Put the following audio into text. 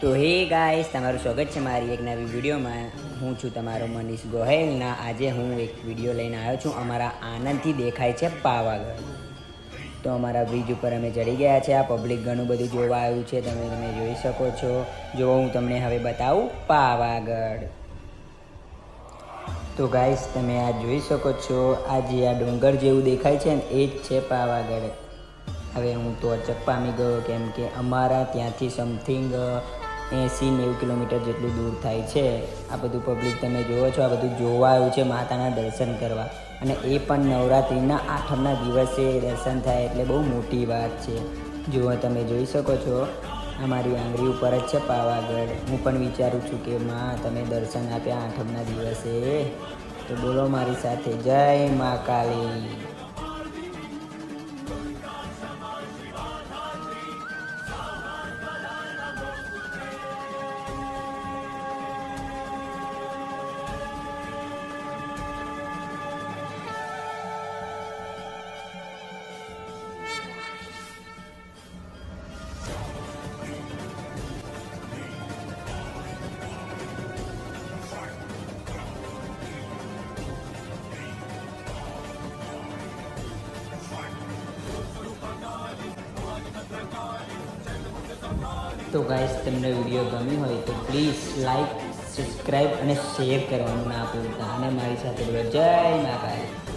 તો હે ગાઈસ, તમારું સ્વાગત છે મારી એક નવી વિડીયોમાં. હું છું તમારો મનીષ ગોહેલના. આજે હું એક વિડીયો લઈને આવ્યો છું. અમારા આનંદથી દેખાય છે પાવાગઢ. તો અમારા બ્રિજ ઉપર અમે ચડી ગયા છે. આ પબ્લિક ઘણું બધું જોવા આવ્યું છે, તમે જોઈ શકો છો. જો હું તમને હવે બતાવું પાવાગઢ. તો ગાઈસ, તમે આ જોઈ શકો છો. આ જે આ ડુંગર જેવું દેખાય છે ને, એ જ છે પાવાગઢ. હવે હું તો અચક પામી ગયો, કેમ કે અમારા ત્યાંથી સમથિંગ 80-90 કિલોમીટર જેટલું દૂર થાય છે. આ બધું પબ્લિક તમે જુઓ છો, આ બધું જોવા આવ્યું છે માતાના દર્શન કરવા. અને એ પણ નવરાત્રિના 8મના દિવસે દર્શન થાય, એટલે બહુ મોટી વાત છે. જુઓ, તમે જોઈ શકો છો, અમારી આંગળી ઉપર જ છે પાવાગઢ. હું પણ વિચારું છું કે માં, તમે દર્શન આપ્યા 8મના દિવસે, તો બોલો મારી સાથે, જય મા કાલી. તો ગાઈસ, તમને વિડીયો ગમ્યો હોય તો પ્લીઝ લાઈક, સબસ્ક્રાઈબ અને શેર કરવાનું ના ભૂલતા. અને મારી સાથે બોલો જય મા કાલી.